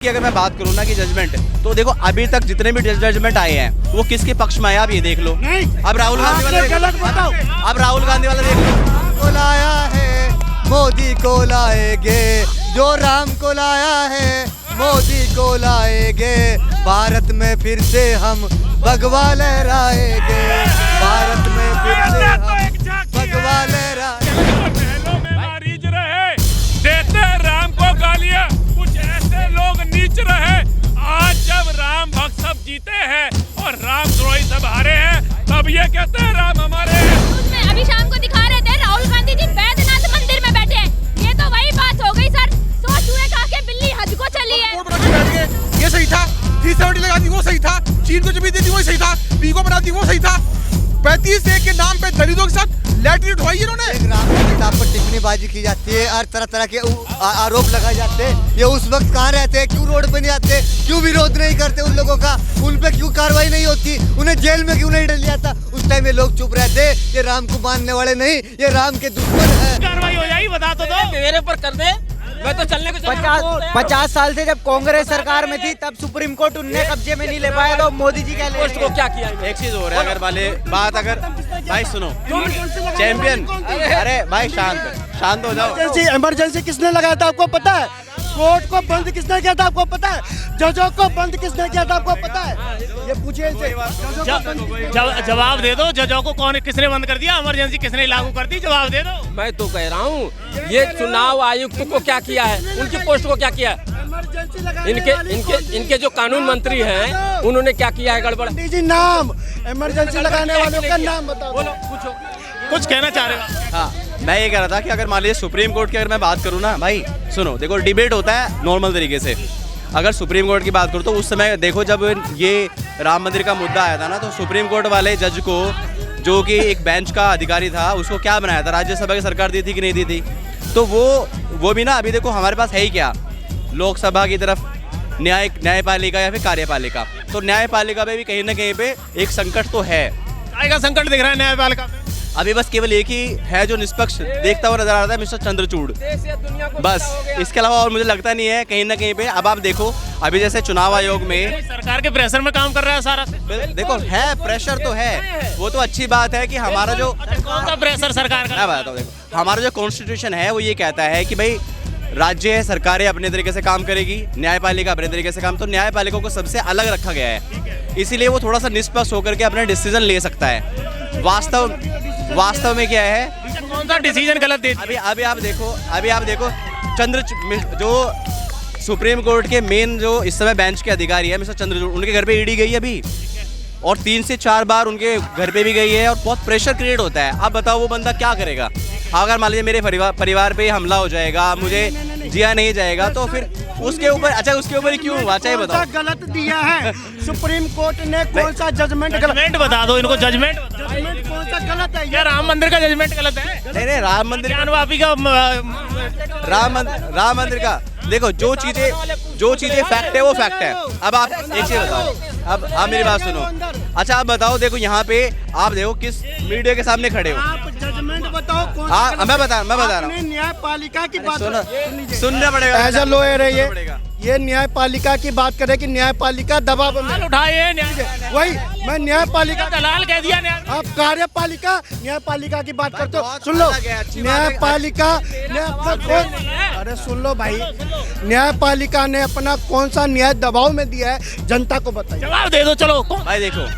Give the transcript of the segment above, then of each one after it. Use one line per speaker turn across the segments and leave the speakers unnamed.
कि अगर मैं बात करूँ ना कि जजमेंट, तो देखो अभी तक जितने भी जजमेंट आए हैं वो किसके पक्ष में आए आप ये देख लो। अब राहुल गांधी वाला देख लो, अब राहुल गांधी वाला देख लो।
को लाया है मोदी को लाएंगे, जो राम को लाया है मोदी को लाएंगे, भारत में फिर से हम भगवा लहराएंगे, भारत में फिर से हम भगवा लहराएंगे।
मरीज रहे देते राम को गालियां, कुछ ऐसे लोग नीच रहे। आज जब राम भक्त सब जीते हैं और राम द्रोही सब हारे हैं, तब ये कहते हैं राम हमारे हैं।
अभी शाम को दिखा रहे थे राहुल गांधी जी बैद्यनाथ मंदिर में बैठे हैं। ये तो वही बात हो गई सर, सो चूहे खा के बिल्ली हज को चली है।
ये सही था, 370 लगा दी वो सही था, चीन को जमीन दी थी वो सही था, पी को बना दी वो सही था। 35 के नाम पे दलितों के साथ लैटरिन उठवाई इन्होंने।
एक राम के किताब पर टिप्पणीबाजी की जाती है और तरह तरह के आरोप लगाए जाते हैं। ये उस वक्त कहाँ रहते हैं, क्यों रोड पे नहीं आते, क्यों विरोध नहीं करते उन लोगों का, उन पे क्यों कार्रवाई नहीं होती, उन्हें जेल में क्यों नहीं डाल दिया था। उस टाइम ये लोग चुप रहते, ये राम को मानने वाले नहीं, ये राम के दुश्मन है।
कार्रवाई हो जाएगी, बता तो दो मेरे ऊपर कर दे, मैं तो चलने को
50 साल से जब कांग्रेस सरकार में थी तब सुप्रीम कोर्ट उनने कब्जे में नहीं ले पाया, तो मोदी जी क्या ले
को क्या किया।
एक चीज हो रहा है, अगर वाले बात अगर भाई सुनो चैंपियन, अरे भाई शांत हो जाओ।
इमरजेंसी किसने लगाया था आपको पता है? कोर्ट को बंद किसने किया था आपको पता है? जजों को बंद किसने किया था आपको पता है? ये पूछिए इनसे।
जवाब दे दो, जजों को कौन किसने बंद कर दिया, इमरजेंसी किसने लागू कर दी, जवाब दे दो।
मैं तो कह रहा हूँ ये चुनाव आयुक्त को क्या किया है, उनकी पोस्ट को क्या किया है, इनके जो कानून मंत्री हैं उन्होंने क्या किया है गड़बड़।
जी नाम इमरजेंसी लगाने वालों का नाम बताओ।
बोलो पूछो, कुछ कहना चाह रहे हो?
हाँ, मैं ये कह रहा था कि अगर मान लीजिए सुप्रीम कोर्ट की अगर मैं बात करूँ ना भाई, सुनो देखो डिबेट होता है नॉर्मल तरीके से। अगर सुप्रीम कोर्ट की बात करूँ तो उस समय देखो जब ये राम मंदिर का मुद्दा आया था ना, तो सुप्रीम कोर्ट वाले जज को, जो कि एक बेंच का अधिकारी था, उसको क्या बनाया था, राज्यसभा की सरकार दी थी कि नहीं दी थी। तो वो भी ना अभी देखो हमारे पास है ही क्या, लोकसभा की तरफ न्यायपालिका या फिर कार्यपालिका। तो न्यायपालिका में भी कहीं ना कहीं पे एक संकट तो है।
आएगा संकट दिख रहा है न्यायपालिका में।
अभी बस केवल एक ही है जो निष्पक्ष देखता हुआ नजर आ रहा है, मिस्टर चंद्रचूड़, बस इसके अलावा और मुझे लगता नहीं है कहीं ना कहीं पे। अब आप देखो अभी जैसे चुनाव आयोग में
सरकार के प्रेशर में काम कर रहा है सारा।
देखो है प्रेशर तो है, वो तो अच्छी बात है कि हमारा जो
कौन सा प्रेशर सरकार का,
मैं बताता हूँ। देखो हमारा जो कॉन्स्टिट्यूशन है वो ये कहता है कि भाई राज्य है, सरकारें अपने तरीके से काम करेगी, न्यायपालिका अपने तरीके से काम, तो न्यायपालिका को सबसे अलग रखा गया है, इसीलिए वो थोड़ा सा निष्पक्ष होकर के अपने डिसीजन ले सकता है। वास्तव में क्या है,
कौन सा डिसीजन गलत दे।
अभी आप देखो जो सुप्रीम कोर्ट के मेन जो इस समय बेंच के अधिकारी है मिस्टर चंद्रचूड़, उनके घर पे ईडी गई है अभी, और 3 से 4 बार उनके घर पे भी गई है, और बहुत प्रेशर क्रिएट होता है। अब बताओ वो बंदा क्या करेगा। अगर मान लीजिए मेरे परिवार पे हमला हो जाएगा, मुझे जिया नहीं जाएगा, तो फिर उसके ऊपर क्यों हुआ, चाहे बताओ।
गलत दिया है सुप्रीम कोर्ट ने, कौन सा जजमेंट
बता दो इनको, जजमेंट
कौन सा गलत है?
क्या राम मंदिर का जजमेंट गलत है?
नहीं राम मंदिर
का
राम मंदिर का देखो जो चीजें फैक्ट है वो फैक्ट है। अब आप एक चीज बताओ, अब आप मेरी बात सुनो। अच्छा आप बताओ, देखो यहाँ पे आप देखो किस मीडिया के सामने खड़े हो,
आप जजमेंट बताओ कौन सा।
मैं बता रहा हूँ,
न्यायपालिका की बात
सुनना पड़ेगा,
एज अ लॉयर है ये न्यायपालिका की बात करे कि न्यायपालिका दबाव में
उठाए,
वही मैं न्यायपालिका
दलाल कह दिया।
आप कार्यपालिका न्यायपालिका की बात करते हो, सुन लो न्यायपालिका ने अपना कौन, अरे सुन लो भाई, न्यायपालिका ने अपना कौन सा न्याय दबाव में दिया है जनता को बताइए,
जवाब दे दो। चलो
भाई देखो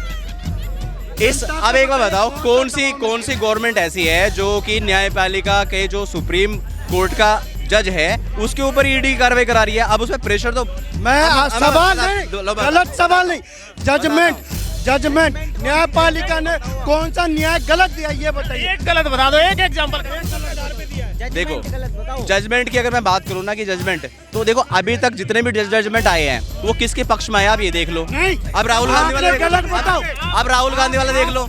अब एक बार बताओ, कौन सी गवर्नमेंट ऐसी है जो कि न्यायपालिका के जो सुप्रीम कोर्ट का जज है उसके ऊपर ईडी कार्रवाई करा रही है। अब उसमें प्रेशर तो
मैं सवाल नहीं, गलत सवाल नहीं, जजमेंट न्यायपालिका ने कौन सा न्याय गलत दिया ये बताइए।
एक गलत बता दो, एक एग्जांपल।
देखो जजमेंट की अगर मैं बात करूँ ना कि जजमेंट, तो देखो अभी तक जितने भी जजमेंट आए हैं वो किसके पक्ष में आए आप ये देख लो। अब राहुल गांधी वाला
गलत बताओ,
अब राहुल गांधी वाला देख लो।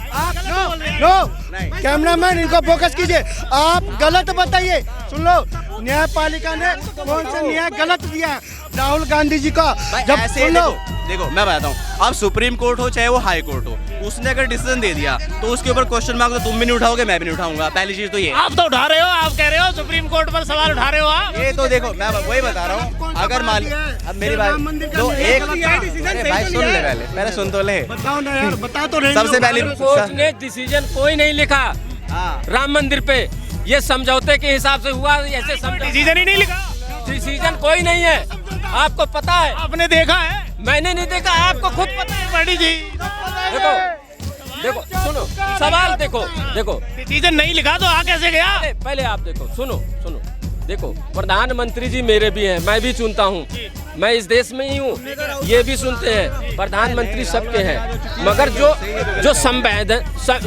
कैमरामैन इनको फोकस कीजिए, आप गलत बताइए। सुन लो न्यायपालिका ने कौन सा न्याय गलत दिया राहुल गांधी जी का, जब सुन लो।
देखो मैं बताता हूँ, अब सुप्रीम कोर्ट हो चाहे वो हाई कोर्ट हो, उसने अगर डिसीजन दे दिया तो उसके ऊपर क्वेश्चन मार्क तो तुम भी नहीं उठाओगे, मैं भी नहीं उठाऊंगा। पहली चीज तो ये।
आप तो उठा रहे हो, आप कह रहे हो सुप्रीम कोर्ट पर सवाल उठा रहे हो आप।
ये तो देखो मैं वही बता रहा हूँ, अगर मान अब मेरी बात जो एक अरे भाई सुन ले, पहले सुन तो ले।
बताओ ना यार, बता तो रहे
सबसे पहली
कोर्ट ने डिसीजन कोई नहीं लिखा राम मंदिर पे, ये समझौते के हिसाब से हुआ, ऐसे
डिसीजन ही नहीं लिखा,
डिसीजन कोई नहीं है, आपको पता है।
आपने देखा है?
मैंने नहीं देखा, आपको खुद पता है।
पंडित जी
देखो देखो सुनो, सवाल देखो देखो,
डिसीजन नहीं लिखा तो आ कैसे गया?
पहले आप देखो, सुनो सुनो, देखो प्रधानमंत्री जी मेरे भी हैं, मैं भी चुनता हूँ, मैं इस देश में ही हूँ, ये भी सुनते हैं, प्रधानमंत्री सबके हैं, मगर जो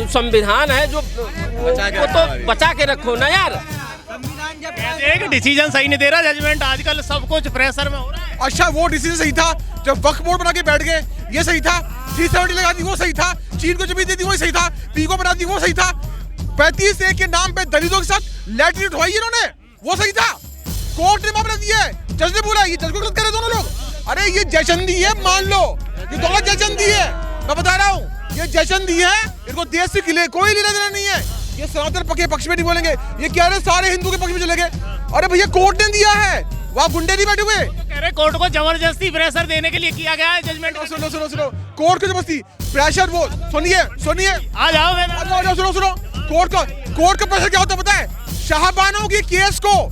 संविधान है जो वो तो बचा के रखो ना यार।
एक डिसीजन सही नहीं दे रहा, जजमेंट आजकल सब कुछ प्रेशर में हो रहा है।
अच्छा वो डिसीजन सही था जब वक्फ बोर्ड बना के बैठ गए, ये सही था। 370 लगा दी वो सही था, चीन को जमीन दे दी वो सही था, पीको बना दी वो सही था, 35A के नाम पे दलितों के साथ लैटरिन उठवाई इन्होंने, वो सही था। कोर्ट ने मामला दिया है, जज ने बोला ये जज को गलत कर रहे दोनों लोग। अरे ये जयचंदी है, मान लो ये दोनों जयचंदी है, मैं बता रहा हूँ ये जयचंदी है, इनको देश से किले कोई लेना देना नहीं है। ये सनातन के पक्ष में नहीं बोलेंगे, ये कह रहे सारे हिंदू के पक्ष में चले गए। अरे भैया कोर्ट ने दिया है, वहाँ गुंडे नहीं बैठे हुए।
कह रहे कोर्ट को जबरदस्ती प्रेशर देने के लिए किया गया है जजमेंट।
सुनो सुनो सुनो, कोर्ट को जबरदस्ती प्रेशर, वो सुनिए सुनिए,
आ जाओ
सुनो सुनो, कोर्ट का प्रेशर क्या होता है पता है? शाहबानों के केस को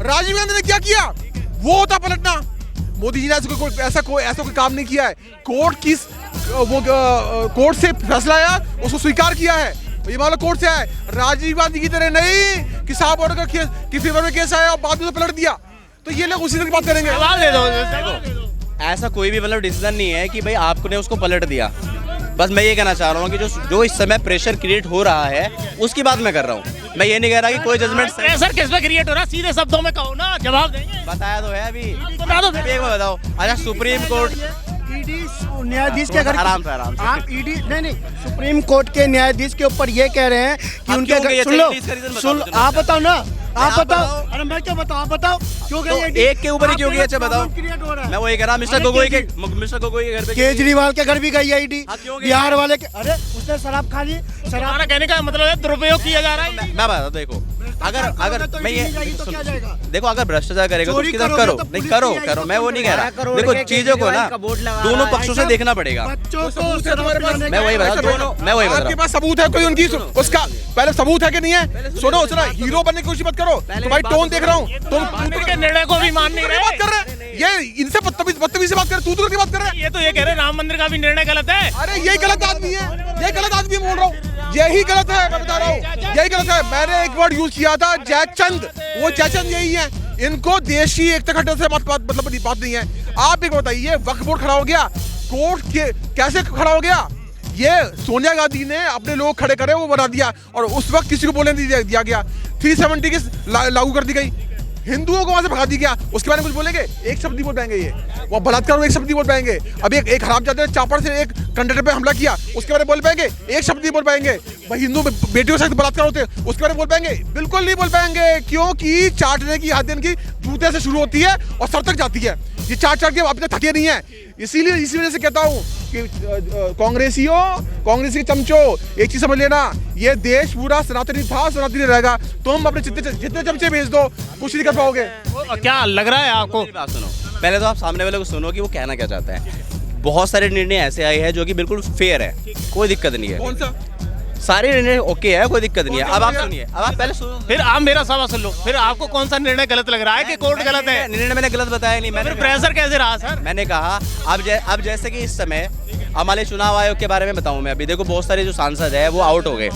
राजीव गांधी ने क्या किया, वो होता पलटना। मोदी जी ने ऐसा कोई काम नहीं किया है। कोर्ट से फैसला आया, उसको स्वीकार किया है, ये मामला कोर्ट से आया, राजीव गांधी की तरह नहीं कि साहब ऑर्डर का की फेवर में केस आया और बाद में पलट दिया, तो ये लोग उसी तरह की बात करेंगे।
जवाब दे दो।
ऐसा कोई भी मतलब डिसीजन नहीं है कि भाई आपने उसको पलट दिया। बस मैं ये कहना चाह रहा हूँ कि जो इस समय प्रेशर क्रिएट हो रहा है उसकी बात मैं कर रहा हूँ। मैं ये नहीं कह रहा कि कोई जजमेंट
प्रेशर किस पे क्रिएट हो रहा है, सीधे शब्दों में कहो ना, जवाब देंगे।
बताया तो है अभी,
बता दो।
एक बार बताओ। अच्छा सुप्रीम कोर्ट
ईडी न्यायाधीश के घर
आराम से
आप ईडी नहीं सुप्रीम कोर्ट के न्यायाधीश के ऊपर ये कह रहे हैं कि
आप
उनके
क्यों गए?
सुन लो आप बताओ ना, आप बताओ। अरे मैं क्या बताऊं, आप बताओ क्यों
तो एक के ऊपर ही क्यों गई? अच्छा बताओ। मैं वो ये कह रहा मिस्टर गोगोई के घर पे,
केजरीवाल के घर भी गई है ईडी,
हाँ, क्यों गई?
बिहार वाले के। अरे उसने शराब खा ली, शराब।
हमारा कहने का मतलब है दुरुपयोग किया जा रहा है।
मैं बता देखो, अगर
तो
मैं ये
तो क्या जाएगा?
देखो अगर भ्रष्टाचार करेगा तो
चोरी
उसकी तरफ
करोगे
करो,
तो
नहीं
पुलिस
करो
भी आएगी,
करो, मैं वो नहीं कह रहा।
करोड़
देखो
के
चीजों को ना
केजरीवाल का बोर्ड लगा
दोनों
रहा है।
पक्षों से देखना पड़ेगा।
बच्चों को
मैं वही बता दोनों, मैं वही बता
आपके पास सबूत है कोई उनकी, उसका पहले सबूत है कि नहीं है? सुनो सुनो, हीरो बनने की कोशिश मत करो, तुम्हारी टोन देख रहा हूँ, तुम
के निर्णय को भी मान नहीं रहे।
बात कर रहे हैं, ये इनसे बदतमीजी से बात कर रहे, तू करके बात कर रहे हैं।
ये तो ये कह रहे राम मंदिर का भी निर्णय गलत है।
अरे यही गलत आदमी है, यही गलत आदमी बोल रहा हूँ, यही गलत है, मैं बता रहा हूँ यही गलत है। मैंने एक वर्ड यूज किया था जयचंद, वो जयचंद यही है। इनको देश की एकता खटने से मतलब बात नहीं है। आप एक बताइए, वक्फ बोर्ड खड़ा हो गया, कोर्ट के कैसे खड़ा हो गया? ये सोनिया गांधी ने अपने लोग खड़े करे, वो बना दिया, और उस वक्त किसी को बोलने नहीं दिया गया। 370 की लागू कर दी गई, हिंदुओं को वहां से भगा दी गया। उसके बारे में कुछ बोलेंगे? एक शब्द नहीं बोल पाएंगे। ये वो बलात्कार में एक शब्द नहीं बोल पाएंगे। अभी एक हरामजादे ने चापड़ से एक कंडक्टर पे हमला किया, उसके बारे में बोल पाएंगे? एक शब्द नहीं बोल पाएंगे। भाई हिंदू बेटियों से बलात्कार होते हैं, उसके बारे में बोल पाएंगे? बिल्कुल नहीं बोल पाएंगे, क्योंकि चाटने की हद इनकी जूते से शुरू होती है और सर तक जाती है। ये चाट के अभी तक थके नहीं है। इसीलिए इसी वजह से कहता हूँ कि कांग्रेसी के चमचो, एक चीज समझ लेना, ये देश पूरा सनातनी था, सनातनी रहेगा। तुम अपने जितने चमचे भेज दो, कुछ नहीं कर पाओगे।
क्या लग रहा है आपको?
मेरी बात सुनो, पहले तो आप सामने वाले को सुनो कि वो कहना क्या चाहता है। बहुत सारे निर्णय ऐसे आए हैं जो कि बिल्कुल फेयर है, कोई दिक्कत नहीं है।
कौन सा?
सारे निर्णय ओके है, कोई दिक्कत नहीं है। अब आप सुनिए, अब आप पहले सुनो,
फिर आप मेरा सवाल सुन लो, फिर आपको कौन सा निर्णय गलत लग रहा है कि कोर्ट गलत है?
निर्णय मैंने गलत बताया नहीं,
फिर प्रेशर कैसे रहा सर?
मैंने कहा अब जैसे कि इस समय हमारे चुनाव आयोग के बारे में बताऊं मैं, अभी देखो बहुत सारे जो सांसद है वो आउट हो गए,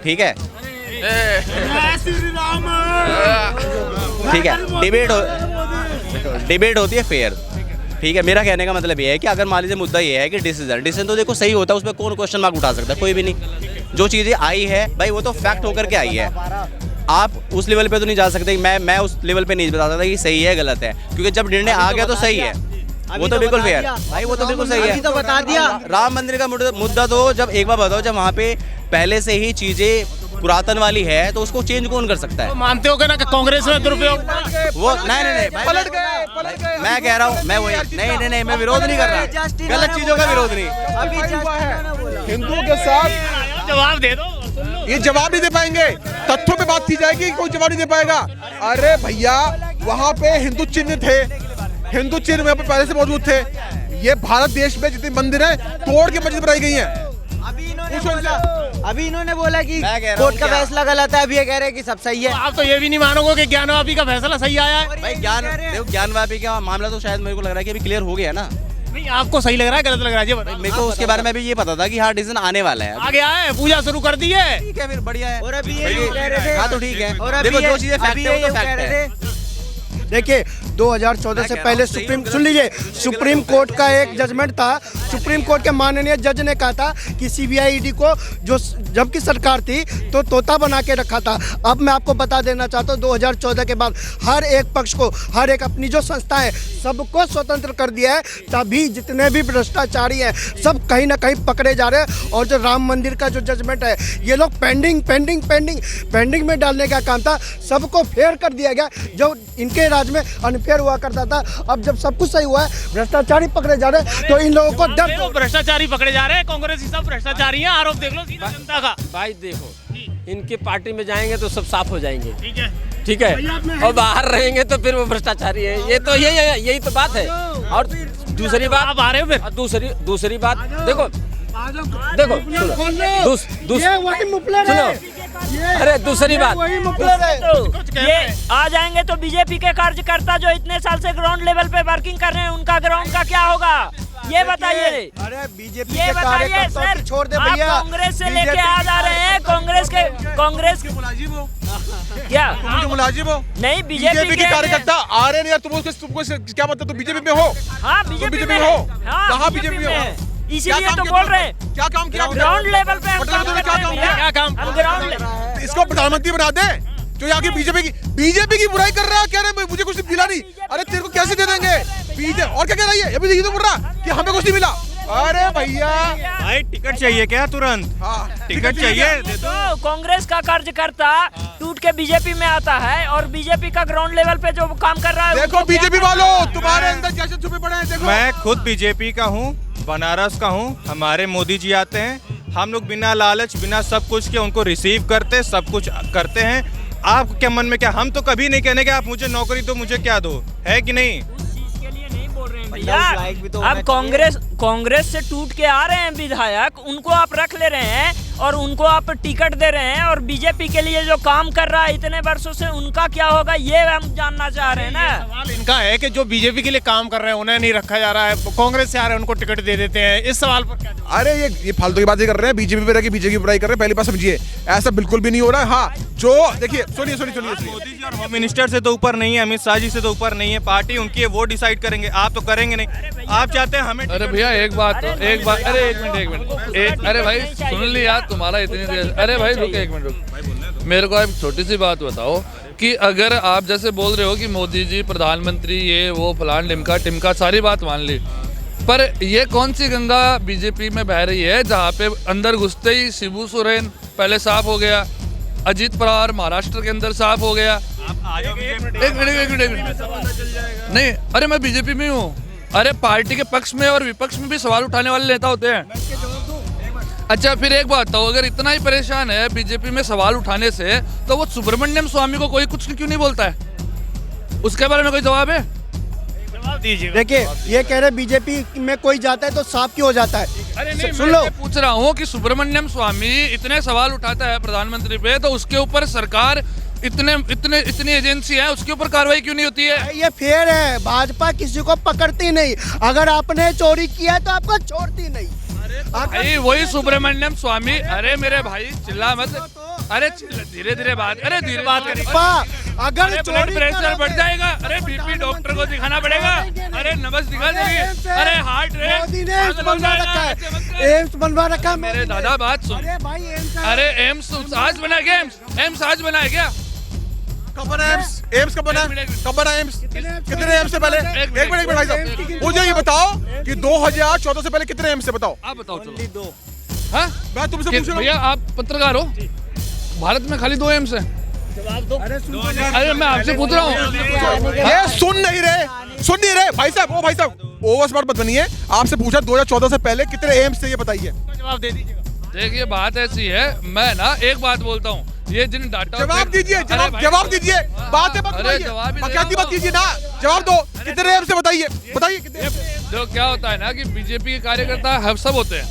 ठीक है, ठीक है, डिबेट होती है फेयर, ठीक है। मेरा कहने का मतलब ये है कि अगर मान लीजिए मुद्दा ये है कि डिसीजन तो देखो सही होता है, उसमें कौन क्वेश्चन मार्क उठा सकता है? कोई भी नहीं। जो चीज़ें आई है भाई वो तो फैक्ट होकर के आई है। आप उस लेवल पे तो नहीं जा सकते, मैं उस लेवल पे नहीं बता सकता कि सही है गलत है, क्योंकि जब निर्णय आ गया तो सही है, वो तो बिल्कुल फेयर भाई, वो तो बिल्कुल सही है।
तो बता दिया
राम मंदिर का मुद्दा तो जब एक बार बताओ, जब वहाँ पे पहले से ही चीजें पुरातन वाली है तो उसको चेंज कौन कर सकता है?
तो मानते हो ना कि कांग्रेस में दुरुपयोग?
वो नहीं
पलट गए।
मैं कह रहा हूँ, मैं वही नहीं मैं विरोध नहीं कर रहा, गलत चीजों का विरोध नहीं।
हिंदुओं के साथ
जवाब दे दो।
ये जवाब नहीं दे पाएंगे। तथ्यों पे बात की जाएगी, कोई जवाब नहीं दे पाएगा। अरे भैया वहां पे हिंदू चिन्ह थे, हिंदू चिन्ह वहां पे पहले से मौजूद थे। ये भारत देश में जितने मंदिर हैं तोड़ के मस्जिद बनाई गई हैं।
अभी इन्होंने बोला कि कोर्ट का फैसला गलत है, अभी ये कह रहे हैं कि सब सही है।
आप तो ये भी नहीं मानोगे कि ज्ञानवापी का फैसला सही आया है।
भाई ज्ञानवापी का मामला तो शायद मेरे को लग रहा है कि अभी क्लियर हो गया ना।
नहीं, आपको सही लग रहा है गलत लग रहा है? ये बताओ।
मेरे को उसके बारे में भी ये पता था कि हाँ डिसीजन आने वाला है।
आ गया है, पूजा शुरू कर दी है।
ठीक है फिर बढ़िया है।
और अभी ये कह रहे थे,
हाँ तो ठीक है।
और अभी
देखो जो चीजें
अभी
फैक्ट है वो
ये
तो
कह
फैक्ट
रहे
है।
थे।
देखिए 2014 से पहले सुन लीजिए, सुप्रीम कोर्ट का एक जजमेंट था। सुप्रीम कोर्ट के माननीय जज ने कहा था कि सीबीआई ईडी को जो जबकि सरकार थी तो तोता बना के रखा था। अब मैं आपको बता देना चाहता हूँ 2014 के बाद हर एक पक्ष को, हर एक अपनी जो संस्था है सबको स्वतंत्र कर दिया है। तभी जितने भी भ्रष्टाचारी हैं सब कहीं ना कहीं पकड़े जा रहे हैं। और जो राम मंदिर का जो जजमेंट है ये लोग पेंडिंग में डालने का काम था, सबको फेयर कर दिया गया। जो इनके राज में अनफेयर हुआ करता था, अब जब सब कुछ सही हुआ है, भ्रष्टाचारी पकड़े जा रहे हैं तो इन लोगों को डर दो।
भ्रष्टाचारी पकड़े जा रहे हैं, कांग्रेस सब भ्रष्टाचारी हैं। आरोप देख लो सीधा जनता का।
भाई देखो, इनके पार्टी में जाएंगे तो सब साफ हो जाएंगे,
ठीक है,
ठीक है, और बाहर रहेंगे तो फिर वो भ्रष्टाचारी है। ये तो यही तो बात है। और दूसरी बात,
आप आ रहे हो फिर?
दूसरी बात देखो,
ये वही मुफलर है।
अरे दूसरी बात,
वही मुफलर है।
ये आ जाएंगे तो बीजेपी के कार्यकर्ता जो इतने साल से ग्राउंड लेवल पे वर्किंग कर रहे हैं उनका ग्राउंड का क्या होगा, ये बताइए।
अरे बीजेपी
ये
के
बताइए
कार्यकर्ताओं
सर,
की छोड़ दे
आप
भैया।
कांग्रेस से लेके आ जा रहे हैं, कांग्रेस
मुलाजिम हो,
क्या
तुम मुलाजिम हो।
नहीं,
बीजेपी के कार्यकर्ता आ रहे हैं यार, तुमको क्या मतलब, तुम बीजेपी में हो?
हाँ बीजेपी में
हो?
हाँ,
कहाँ बीजेपी में हो?
है। इसीलिए तो बोल रहे हैं
क्या काम किया?
ग्राउंड लेवल पे हम काम कर रहे हैं भैया।
क्या काम?
हम ग्राउंड
इसको प्रधानमंत्री बना दे जो यहाँ की बीजेपी की बुराई कर रहा है। कह रहे हैं मुझे कुछ नहीं मिला नहीं। अरे तेरे को कैसे दे देंगे बीजेपी? और क्या कह रहा है? ये तो बोल रहा कि हमें कुछ नहीं मिला। अरे भैया
भाई टिकट चाहिए क्या तुरंत?
हाँ
टिकट चाहिए
तो कांग्रेस का कार्यकर्ता टूट के बीजेपी में आता है और बीजेपी का ग्राउंड लेवल पे जो काम कर रहा है।
देखो बीजेपी वालों, तुम्हारे अंदर कैसे छुपे पड़े हैं। देखो
मैं खुद बीजेपी का हूँ, बनारस का हूँ। हमारे मोदी जी आते हैं, हम लोग बिना लालच बिना सब कुछ के उनको रिसीव करते, सब कुछ करते हैं। आप क्या मन में क्या, हम तो कभी नहीं कहने कि आप मुझे नौकरी दो, मुझे क्या दो, है कि नहीं?
भैया अब कांग्रेस से टूट के आ रहे हैं विधायक, उनको आप रख ले रहे हैं और उनको आप टिकट दे रहे हैं। और बीजेपी के लिए जो काम कर रहा है इतने वर्षों से, उनका क्या होगा ये हम जानना चाह रहे हैं ना।
सवाल इनका है कि जो बीजेपी के लिए काम कर रहे हैं उन्हें नहीं रखा जा रहा है, कांग्रेस से आ रहे हैं उनको टिकट दे देते हैं। इस सवाल पर क्या?
अरे ये फालतू की बातें कर रहे हैं। बीजेपी पे रह के बीजेपी की बुराई कर रहे हैं, पहली बात समझिए, ऐसा बिल्कुल भी नहीं हो रहा है। हाँ जो देखिए, सुनिए
मोदी जी और होम मिनिस्टर से तो ऊपर नहीं है, अमित शाह जी से तो ऊपर नहीं है। पार्टी उनकी है, वो डिसाइड करेंगे, आप तो करेंगे नहीं। आप चाहते हैं हमें।
अरे भैया एक बात, अरे एक मिनट, अरे भाई सुन लिया तुम्हारा इतनी देर। अरे भाई रुक, एक मिनट रुक, मेरे को एक छोटी सी बात बताओ कि अगर आप जैसे बोल रहे हो कि मोदी जी प्रधानमंत्री ये वो फलान टिमका सारी बात मान ली, पर ये कौन सी गंगा बीजेपी में बह रही है जहाँ पे अंदर घुसते ही शिबू सोरेन पहले साफ हो गया, अजीत पवार महाराष्ट्र के अंदर साफ हो गया। एक मिनट नहीं, अरे मैं बीजेपी में हूँ। अरे पार्टी के पक्ष में और विपक्ष में भी सवाल उठाने वाले नेता होते हैं। अच्छा फिर एक बात बताओ, अगर इतना ही परेशान है बीजेपी में सवाल उठाने से, तो वो सुब्रमण्यम स्वामी को कोई कुछ क्यों नहीं बोलता है? उसके बारे में कोई जवाब है?
देखिए ये कह रहे बीजेपी में कोई जाता है तो साफ क्यों हो जाता है।
अरे नहीं,
सुन लो,
मैं पूछ रहा हूँ कि सुब्रमण्यम स्वामी इतने सवाल उठाता है प्रधानमंत्री पे, तो उसके ऊपर सरकार इतनी एजेंसी है, उसके ऊपर कार्रवाई क्यों नहीं होती है?
ये फेयर है, भाजपा किसी को पकड़ती नहीं। अगर आपने चोरी किया है तो आपको छोड़ती नहीं।
भाई वही सुब्रमण्यम स्वामी, अरे मेरे भाई चिल्ला मत, अरे धीरे धीरे बात, अरे धीरे बात करें।
अगर
ब्लड प्रेशर बढ़ जाएगा, अरे बीपी डॉक्टर को दिखाना पड़ेगा, अरे नब्ज दिखा देंगे, अरे हार्ट रेट।
मोदी ने एम्स बनवा रखा है, एम्स बनवा रखा है
मेरे दादा बात सुन।
अरे भाई
अरे एम्स आज बना क्या? एम्स आज बना है क्या?
कब बना एम्स कब बना एम्स? कितने एम्स से पहले? एक मिनट भाई साहब, मुझे ये बताओ कि 2014 से पहले कितने एम्स से बताओ?
आप बताओ चलो। हाँ
मैं तुमसे पूछ रहा हूँ
भैया, आप पत्रकार हो, भारत में खाली 2 एम्स हैं। अरे मैं आपसे पूछ रहा हूँ,
ये सुन नहीं रहे भाई साहब ओवर स्मार्ट मत बनिए। आपसे पूछा 2014 से पहले कितने एम्स थे ये बताइए।
जवाब दे दीजिए।
देखिए बात ऐसी है, मैं ना एक बात बोलता हूँ, ये जिन डाटा
जवाब दीजिए, जवाब दीजिए, बात है बात कीजिए ना, जवाब दो, कितने एम्स से बताइए कितने।
जो क्या होता है ना कि बीजेपी के कार्यकर्ता हम सब होते हैं,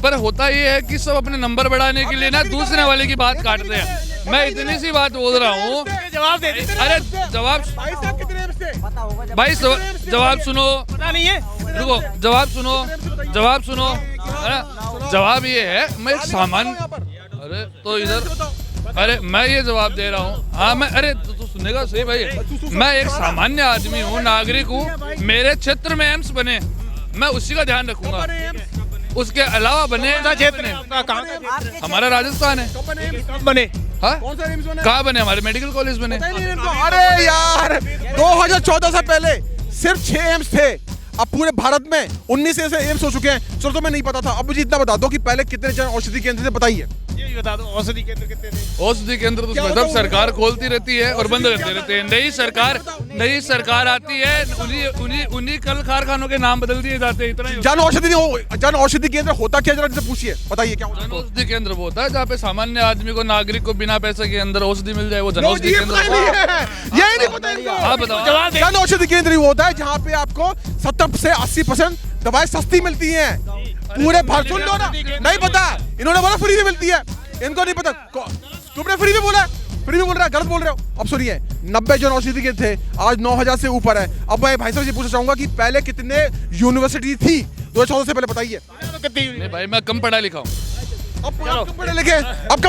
पर होता ये है कि सब अपने नंबर बढ़ाने के लिए ना दूसरे वाले की बात काटते हैं। मैं इतनी सी बात बोल रहा हूँ,
जवाब दे दीजिए।
अरे जवाब
भाई साहब कितने एम्स थे?
भाई जवाब सुनो,
पता नहीं है,
रुको, जवाब सुनो, है ना? जवाब ये है, मैं एक सामान्य, अरे तो इधर, अरे मैं ये जवाब दे रहा हूँ, हाँ मैं, अरे तो सुनेगा सही भाई, मैं एक सामान्य आदमी हूँ, नागरिक हूँ, मेरे क्षेत्र में एम्स बने, मैं उसी का ध्यान रखूंगा, उसके अलावा बने हमारा राजस्थान है,
बने
हाँ कहाँ बने, हमारे मेडिकल कॉलेज बने।
अरे यार 2014 से पहले सिर्फ 6 एम्स थे, अब पूरे भारत में 19 ऐसे एम्स हो चुके हैं। चलो तो मैं नहीं पता था, अब मुझे इतना बता दो कि पहले कितने जन औषधि केंद्र थे, बताइए।
ये बता दो औषधि केंद्र कितने थे?
औषधि केंद्र तो मतलब सरकार खोलती रहती है और बंद करती रहती है, नई सरकार आती है, उन्हीं कल कारखानों के नाम बदल दिए जाते हैं, इतना ही।
जन औषधि केंद्र होता क्या, जरा से पूछिए, बताइए क्या होता है।
जन औषधि केंद्र वो होता है जहाँ पे सामान्य आदमी को, नागरिक को बिना पैसे के अंदर औषधि मिल जाए, वो जन औषधि केंद्र।
यही नहीं पता इनको।
हाँ बताओ।
जन औषधि केंद्र वो होता है जहाँ पे आपको 70 से 80% दवाएं सस्ती मिलती हैं पूरे भारत। सुन लो ना, नहीं पता, इन्होंने बोला फ्री में मिलती है, इनको नहीं पता। तुमने फ्री में बोला, फ्री में बोल रहा है, गलत बोल रहे हो। अब सुनिए, 90 जन औषधि के थे, आज 9000 से ऊपर है। अब मैं भाई साहब से पूछना चाहूंगा कि पहले कितने यूनिवर्सिटी थी 2014 से पहले, बताइए।
नहीं भाई मैं कम पढ़ा लिखा हूँ।
अब कम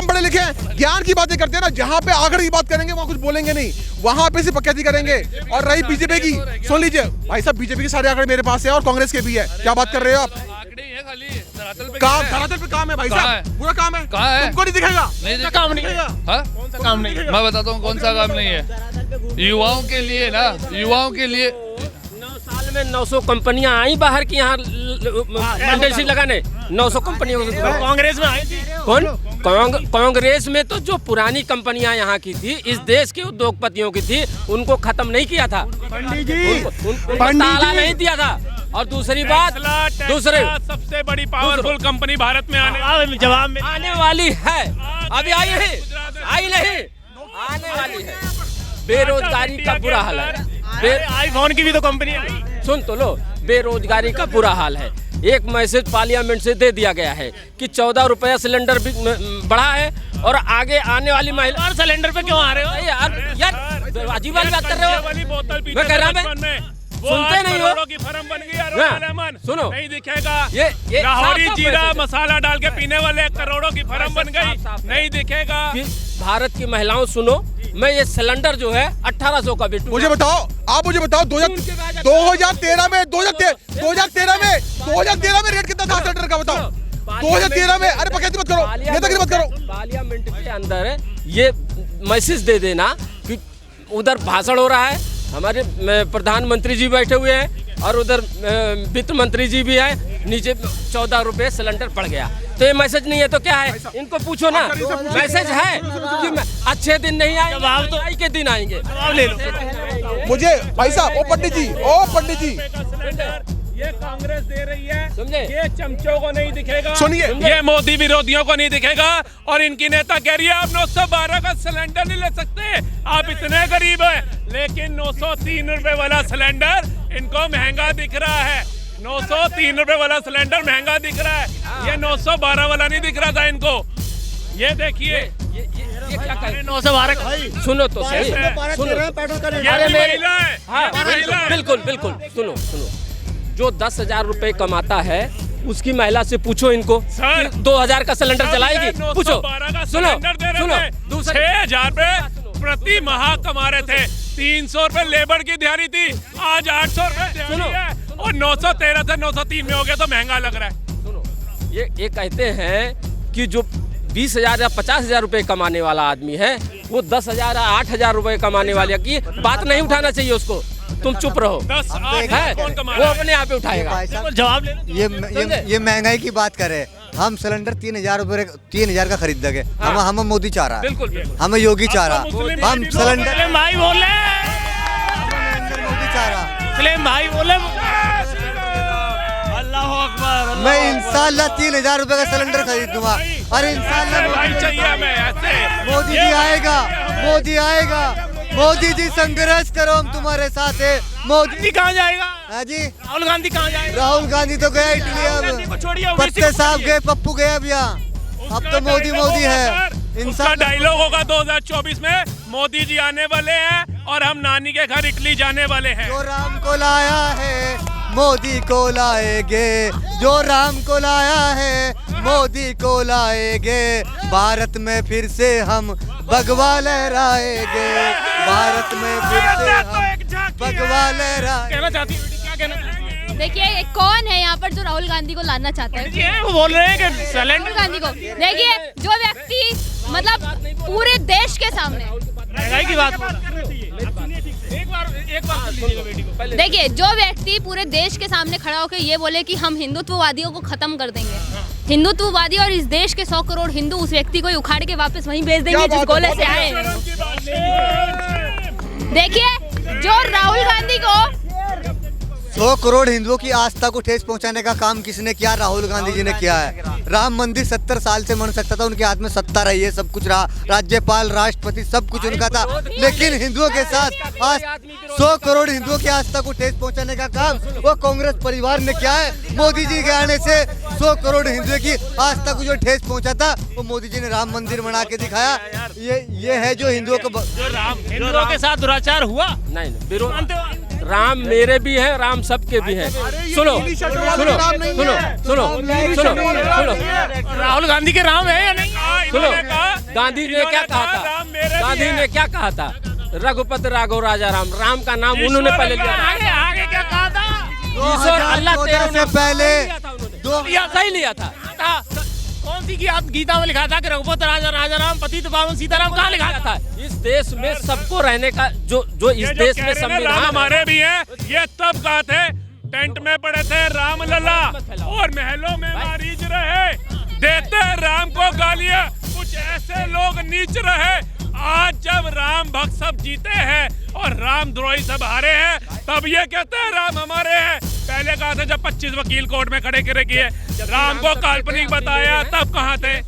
पढ़े लिखे हैं, ज्ञान की बातें करते हैं ना, जहाँ पे आखिर की बात करेंगे वहाँ कुछ बोलेंगे नहीं, वहाँ पे सिर्फ बकैती करेंगे। और रही बीजेपी की, सुन लीजिए भाई साहब, बीजेपी के सारे आंकड़े मेरे पास है और कांग्रेस के भी है। क्या बात कर रहे हो आप? धरातल पे काम है भाई साहब, पूरा काम है।
कहाँ है?
तुमको नहीं दिखेगा?
नहीं
काम नहीं है।
हाँ?
कौन सा काम नहीं है?
मैं बताता हूँ कौन सा काम नहीं है। युवाओं के लिए ना, युवाओं के लिए
9 साल में 900 कंपनियां आई बाहर की यहाँ इंडस्ट्री लगाने, 900 कंपनियों
कांग्रेस में आई थी
कौन? कांग्रेस में तो जो पुरानी कंपनियां यहाँ की थी, इस देश के उद्योगपतियों की थी, उनको खत्म नहीं किया था,
पंडित जी,
उनको ताला नहीं दिया था। और दूसरी बात,
सबसे बड़ी पावरफुल कंपनी भारत में
आने वाली है, अभी आई नहीं, आने वाली है। बेरोजगारी का बुरा हाल है,
आईफोन की भी तो कंपनी है।
सुन तो लो, बेरोजगारी का बुरा हाल है। एक मैसेज पार्लियामेंट से दे दिया गया है कि 14 रुपया सिलेंडर भी बढ़ा है, और आगे आने वाली महिला।
और सिलेंडर पे क्यों आ रहे हो
यार? अजीब वाली बात कर रहे हो। मैं कह रहा हूँ सुनते नहीं हो
की फर्म बन गई,
सुनो,
नहीं दिखेगा।
ये
लाहौरी जीरा मसाला डाल के पीने वाले करोड़ों की फर्म बन गई, नहीं दिखेगा।
भारत की महिलाओं सुनो, मैं ये सिलेंडर जो है 1800 का बिटू,
मुझे बताओ, आप मुझे बताओ 2013 में रेट कितना था सिलेंडर का, बताओ 2013 में। अरे पकड़ती मत करो, नेतागिरी मत करो।
पार्लियामेंट के अंदर ये मैसेज दे देना कि उधर भाषण हो रहा है, हमारे प्रधानमंत्री जी बैठे हुए हैं और उधर वित्त मंत्री जी भी हैं, नीचे 14 रुपए सिलेंडर पड़ गया। तो ये मैसेज नहीं है तो क्या है? इनको पूछो ना, मैसेज है कि अच्छे दिन नहीं आएंगे, तो आई के दिन आएंगे।
मुझे भाई साहब, ओ पंडित जी,
ये कांग्रेस दे रही है,
समझे?
ये चमचों को नहीं दिखेगा,
सुनिए,
ये मोदी विरोधियों को नहीं दिखेगा। और इनकी नेता कह रही है आप 912 का सिलेंडर नहीं ले सकते, आप इतने गरीब हैं। लेकिन 903 रुपए वाला सिलेंडर इनको महंगा दिख रहा है, 903 रुपए वाला सिलेंडर महंगा दिख रहा है, ये 912 वाला नहीं दिख रहा था इनको। ये देखिए,
ये क्या कहे?
912
सुनो तो सही, सुनो।
अरे महिला है,
हाँ बिल्कुल सुनो, जो 10,000 रुपए कमाता है उसकी महिला से पूछो इनको,
सर
2000 का सिलेंडर चलाएगी? पूछो। सुनो,
6,000 रुपए प्रति माह कमा रहे थे, 300 रुपए लेबर की दिहाड़ी थी, आज 800 रुपए दिहाड़ी है, और 913 से 903 में हो गया, तो महंगा लग रहा है।
सुनो, ये कहते हैं कि जो 20,000 या 50,000 रुपए कमाने वाला आदमी है, वो 10,000 या 8,000 रुपए कमाने वाले की बात नहीं उठाना चाहिए उसको। तुम चुप रहो,
10-8 कौन कमा
वो
रहा है?
अपने आप उठाएगा।
जवाब ले लो।
ये महंगाई की बात करे, हम सिलेंडर 3,000 का खरीद देंगे। हम मोदी चाह रहा है,
बिल्कुल
हमें योगी चाह रहा, हम सिलेंडर
भाई बोले,
मोदी चाह रहा।
मुस्लिम भाई बोले, अल्लाह अकबर।
मैं इंशाल्लाह 3,000 रुपए का सिलेंडर खरीद दूंगा। अरे इंशाल्लाह
भाई चाहिए हमें ऐसे।
मोदी जी आएगा, मोदी आएगा, मोदी जी संघर्ष करो, हम तुम्हारे साथ है। मोदी
कहाँ जाएगा?
हाँ जी,
राहुल गांधी कहाँ जाएगा?
राहुल गांधी तो गया इटली, अब पत्ते साहब गए, पप्पू गए अब यहाँ, अब तो मोदी मोदी है।
उसका डायलॉग होगा 2024 में, मोदी जी आने वाले हैं और हम नानी के घर इटली जाने वाले हैं।
जो राम को लाया है मोदी को लाएंगे, जो राम को लाया है मोदी को लाएंगे, भारत में फिर से हम भगवा लहराएंगे, भारत में फिर से हम भगवा लहराएंगे।
कहना चाहती हूँ, क्या कहना चाहती हैं?
देखिए कौन है यहाँ पर जो राहुल गांधी को लाना चाहता है?
वो बोल रहे हैं कि सिलेंडर
राहुल गांधी को देखिए, जो व्यक्ति मतलब पूरे देश के सामने,
महंगाई की बात एक बार बेटी को पहले
देखिए जो व्यक्ति पूरे देश के सामने खड़ा होकर ये बोले कि हम हिंदुत्ववादियों को खत्म कर देंगे, हिंदुत्ववादी और इस देश के 100 करोड़ हिंदू उस व्यक्ति को उखाड़ के वापस वहीं भेज देंगे जिस गोले से आए। देखिए जो राहुल गांधी को
100 करोड़ हिंदुओं की आस्था को ठेस पहुंचाने का काम किसने किया? राहुल गांधी जी ने किया है। राम मंदिर 70 साल से बन सकता था, उनके हाथ में सत्ता रही है, सब कुछ रहा, राज्यपाल, राष्ट्रपति, सब कुछ उनका था, लेकिन हिंदुओं के साथ आज 100 करोड़ हिंदुओं की आस्था को ठेस पहुंचाने का काम वो कांग्रेस परिवार ने किया है। मोदी जी के आने से 100 करोड़ हिंदुओं की आस्था को जो ठेस पहुंचा था वो मोदी जी ने राम मंदिर बना के दिखाया। ये है जो हिंदुओं को,
हिंदुओं के साथ दुराचार हुआ।
नहीं, राम मेरे भी हैं, राम सबके भी हैं। सुनो सुनो सुनो सुनो सुनो सुनो,
राहुल गांधी के राम है या नहीं?
सुनो, गांधी ने क्या कहा था? गांधी ने क्या कहा था? रघुपति राघव राजा राम, राम का नाम उन्होंने पहले लिया था।
आगे क्या कहा था?
ईश्वर अल्लाह
से पहले
सही लिया था।
कौन सी गीता में लिखा था कि रघुपति राजा राजा राम पतित पावन सीताराम? कहाँ लिखा था?
इस देश में सबको रहने का जो इस देश में संविधान
हमारे भी है। ये तब कहा थे, टेंट में पड़े थे राम लला और महलों में मरीज रहे, देते राम को गालियां, कुछ ऐसे लोग नीच रहे। आज जब राम भक्त सब जीते हैं और राम द्रोही सब हारे हैं, तब ये कहते हैं राम हमारे हैं। पहले कहा था जब 25 वकील कोर्ट में खड़े करे किए, राम को काल्पनिक बताया, तब कहाँ थे?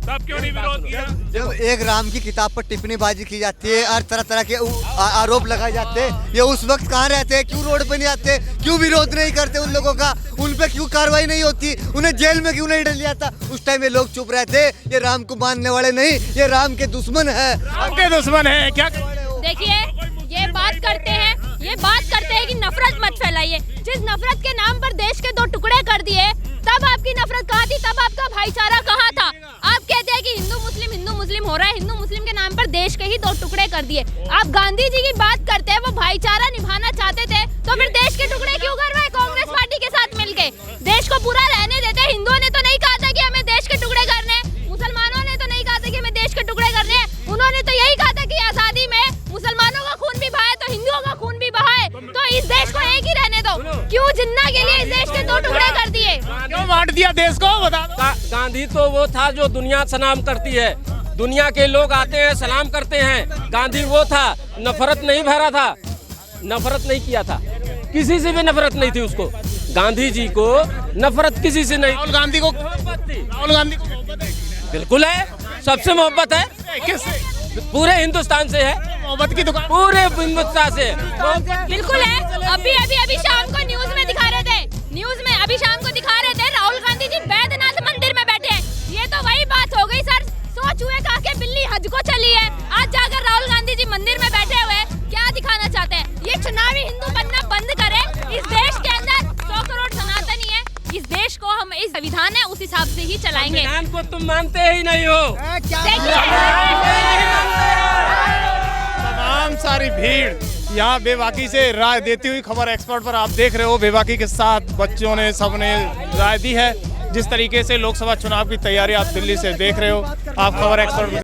तब क्यों नहीं विरोध किया?
जब एक राम की किताब पर टिप्पणीबाजी की जाती है और तरह तरह के आरोप लगाए जाते हैं, ये उस वक्त कहाँ रहते हैं? क्यों रोड पे नहीं आते? क्यों विरोध नहीं करते उन लोगों का? उन पे क्यों कार्रवाई नहीं होती? उन्हें जेल में क्यों नहीं डाल जाता? उस टाइम ये लोग चुप रहते। ये राम को मानने वाले नहीं, ये राम के दुश्मन है।
राम के दुश्मन है क्या?
देखिए ये बात करते हैं कि नफरत मत फैलाइए। जिस नफरत के नाम पर देश के 2 टुकड़े कर दिए, तब आपकी नफरत कहाँ थी? तब आपका भाईचारा कहाँ था? आप कहते हैं कि हिंदू मुस्लिम हो रहा है, हिंदू मुस्लिम के नाम पर देश के ही 2 टुकड़े कर दिए। आप गांधी जी की बात करते हैं, वो भाईचारा निभाना चाहते थे, तो फिर देश के टुकड़े क्यों करवाए कांग्रेस पार्टी के साथ मिलके? देश को पूरा रहने देते। हिंदुओं ने तो नहीं कहा था कि हमें देश के टुकड़े करने हैं, मुसलमानों ने तो नहीं कहा था कि हमें देश के टुकड़े करने हैं, उन्होंने तो यही कहा था कि आजादी में मुसलमानों का खून भी बहाए तो हिंदुओं का खून भी बहाए, तो इस देश को एक ही रहने दो। क्यों जिन्ना के लिए इस देश के 2 टुकड़े कर दिए?
क्यों बांट दिया देश को? बता दो।
गांधी तो वो था जो दुनिया सलाम करती है, दुनिया के लोग आते हैं सलाम करते हैं। गांधी वो था, नफरत नहीं भरा था, नफरत नहीं किया था, किसी से भी नफरत नहीं थी उसको। गांधी जी को नफरत किसी से नहीं।
राहुल गांधी को
बिल्कुल है, सबसे मोहब्बत है। पूरे हिंदुस्तान से है,
मोहब्बत की दुकान
पूरे हिंदुस्तान से
बिल्कुल है। अभी शाम को न्यूज में दिखा रहे थे, राहुल गांधी जी बैद्यनाथ मंदिर में बैठे हैं। ये तो वही बात हो गई सर, 100 चूहे खा के बिल्ली हज को चली है। आज जाकर राहुल गांधी जी मंदिर में बैठे हुए क्या दिखाना चाहते हैं? ये चुनावी हिंदू बनना बंद करें। इस देश के अंदर 100 करोड़ सनातनी है, इस देश को हम इस संविधान है उस हिसाब से ही चलाएंगे।
संविधान को तुम मानते ही नहीं हो।
तमाम सारी भीड़ यहाँ बेबाकी से राय देती हुई खबर एक्सपर्ट पर आप देख रहे हो। बेबाकी के साथ बच्चों ने सबने राय दी है। जिस तरीके से लोकसभा चुनाव की तैयारी आप दिल्ली से देख रहे हो, आप खबर एक्सपर्ट